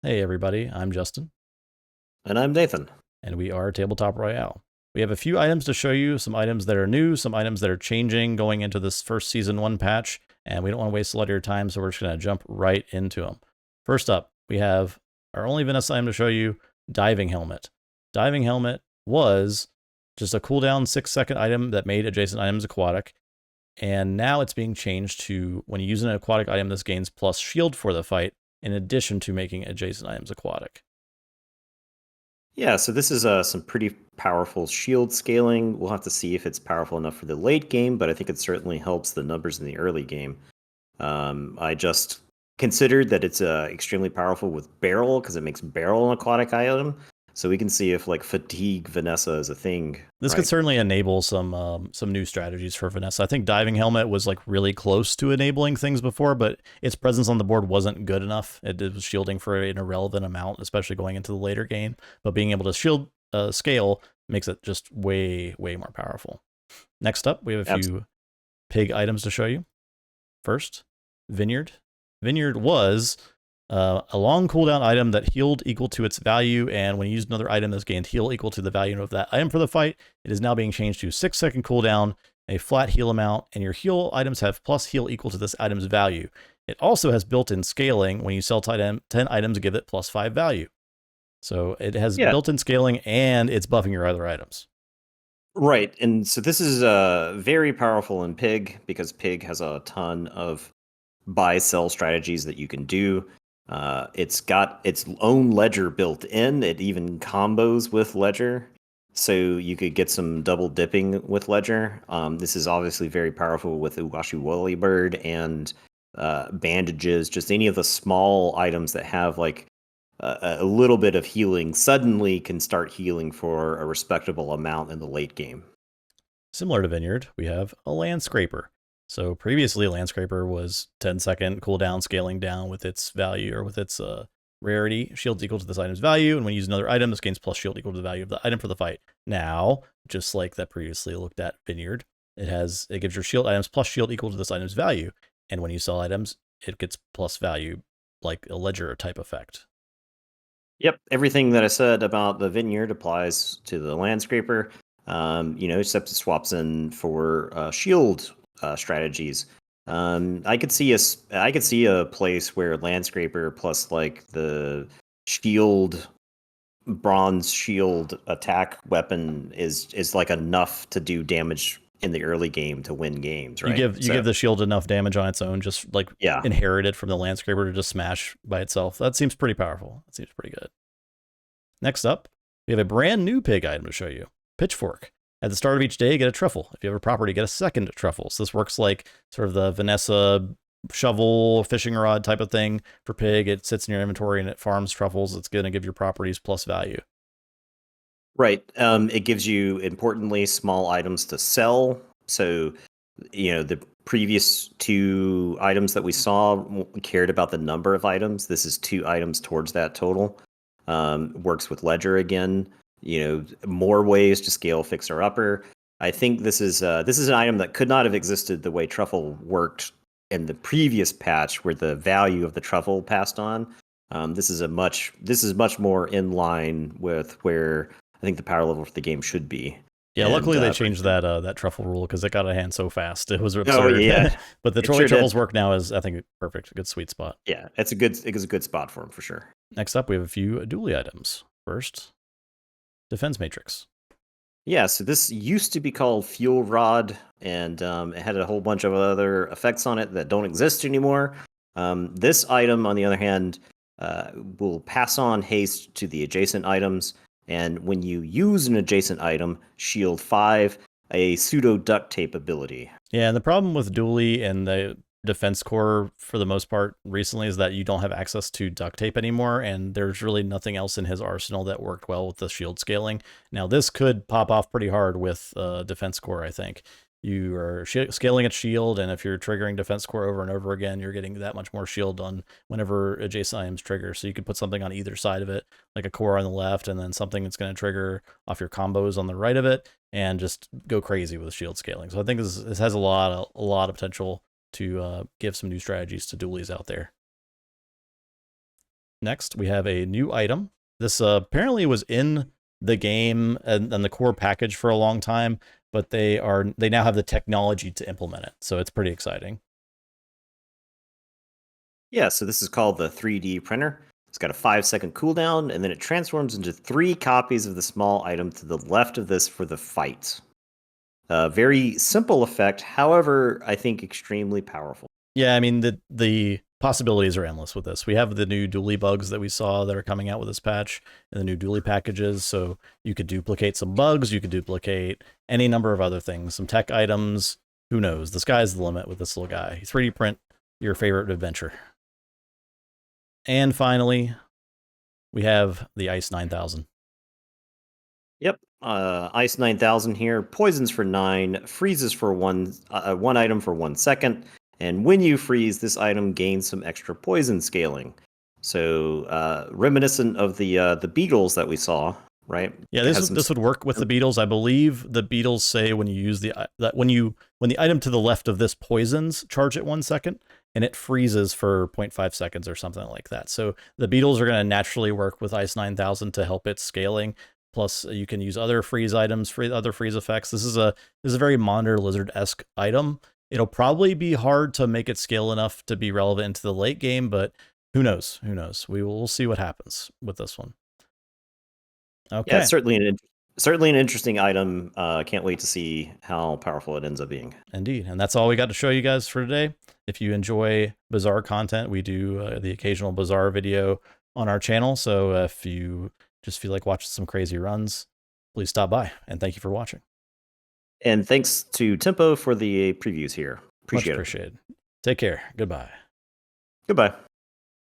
Hey everybody, I'm Justin, And I'm Nathan. and we are Tabletop Royale. We have a few items to show you, some items that are new, some items that are changing going into this first Season 1 patch, and we don't want to waste a lot of your time, so we're just going to jump right into them. First up, we have our only Vanessa item to show you, Diving Helmet. Diving Helmet was just a cooldown 6-second item that made adjacent items aquatic, and now it's being changed to when you use an aquatic item, this gains plus shield for the fight, in addition to making adjacent items aquatic. Yeah, so this is some pretty powerful shield scaling. We'll have to see if it's powerful enough for the late game, but I think it certainly helps the numbers in the early game. I just considered that it's extremely powerful with barrel because it makes barrel an aquatic item. So we can see if like fatigue Vanessa is a thing, This could right? certainly enable some new strategies for Vanessa. I think Diving Helmet was like really close to enabling things before, but its presence on the board wasn't good enough. It was shielding for an irrelevant amount, especially going into the later game. But being able to shield scale makes it just way more powerful. Next up, we have a few pig items to show you. First, Vineyard. Vineyard was a long cooldown item that healed equal to its value, and when you used another item, this gained heal equal to the value of that item for the fight. It is now being changed to 6-second cooldown, a flat heal amount, and your heal items have plus heal equal to this item's value. It also has built-in scaling. When you sell 10 items, give it plus 5 value. So it has Yeah, built-in scaling, and it's buffing your other items. right. And so this is very powerful in Pig because Pig has a ton of buy sell strategies that you can do. It's got its own ledger built in. It even combos with ledger, so you could get some double dipping with ledger. This is obviously very powerful with Ugashi Woolly Bird and bandages. Just any of the small items that have like a little bit of healing suddenly can start healing for a respectable amount in the late game. Similar to Vineyard, we have a Landscraper. So previously, Landscraper was 10-second cooldown scaling down with its value or with its rarity. Shields equal to this item's value, and when you use another item, this gains plus shield equal to the value of the item for the fight. Now, just like that previously looked at Vineyard, it gives your shield items plus shield equal to this item's value, and when you sell items, it gets plus value like a ledger type effect. Yep, everything that I said about the Vineyard applies to the Landscraper. Except it swaps in for shield strategies. I could see a place where Landscraper plus like the shield, bronze shield attack weapon is like enough to do damage in the early game to win games, You right? give the shield enough damage on its own, just like Yeah, inherited from the Landscraper to just smash by itself. That seems pretty powerful. That seems pretty good. Next up, we have a brand new pig item to show you, Pitchfork. At the start of each day, get a truffle. If you have a property, get a second truffle. So this works like sort of the Vanessa shovel, fishing rod type of thing for pig. It sits in your inventory and it farms truffles. It's going to give your properties plus value. right. It gives you importantly small items to sell. So, the previous two items that we saw cared about the number of items. This is 2 items towards that total. Works with ledger again. More ways to scale fixer upper. I think this is an item that could not have existed the way truffle worked in the previous patch, where the value of the truffle passed on. This is much more in line with where I think the power level for the game should be. Yeah, And luckily they changed that truffle rule because it got out of hand so fast. It was oh absurd. yeah, But the it way sure did. truffles work now is, I think, perfect. A good sweet spot. Yeah, it is a good spot for him for sure. Next up, we have a few dually items. First, Defense Matrix. Yeah, so this used to be called Fuel Rod, and it had a whole bunch of other effects on it that don't exist anymore. This item, on the other hand, will pass on haste to the adjacent items, and when you use an adjacent item, shield 5, a pseudo duct tape ability. Yeah, and the problem with dually and the defense core for the most part recently is that you don't have access to duct tape anymore, and there's really nothing else in his arsenal that worked well with the shield scaling. Now this could pop off pretty hard with defense core. I think you are scaling its shield, and if you're triggering defense core over and over again, you're getting that much more shield on whenever adjacent items trigger. So you could put something on either side of it, like a core on the left, and then something that's going to trigger off your combos on the right of it, and just go crazy with shield scaling. So I think this has a lot of potential to give some new strategies to dualies out there. Next, we have a new item. This apparently was in the game and the core package for a long time, but they now have the technology to implement it. So it's pretty exciting. Yeah, so this is called the 3D printer. It's got a 5-second cooldown, and then it transforms into 3 copies of the small item to the left of this for the fight. Very simple effect, however, I think extremely powerful. Yeah, I mean, the possibilities are endless with this. We have the new dually bugs that we saw that are coming out with this patch and the new dually packages. So you could duplicate some bugs, you could duplicate any number of other things, some tech items. Who knows? The sky's the limit with this little guy. 3D print your favorite adventure. And finally, we have the Ice 9000. Yep, Ice 9000 here. Poisons for 9, freezes for 1 item for 1 second, and when you freeze, this item gains some extra poison scaling. So reminiscent of the beetles that we saw, right? Yeah, this would work with the beetles. I believe the beetles say when you use when the item to the left of this poisons, charge it 1 second, and it freezes for 0.5 seconds or something like that. So the beetles are going to naturally work with Ice 9000 to help its scaling. Plus, you can use other freeze items, other freeze effects. This is a very Monitor Lizard-esque item. It'll probably be hard to make it scale enough to be relevant into the late game, but who knows? Who knows? We'll see what happens with this one. Okay. Yeah, it's certainly an interesting item. Can't wait to see how powerful it ends up being. Indeed. And that's all we got to show you guys for today. If you enjoy Bazaar content, we do the occasional Bazaar video on our channel. So if you just feel like watching some crazy runs, please stop by. And thank you for watching. And thanks to Tempo for the previews here. Much appreciated. Take care. Goodbye. Goodbye.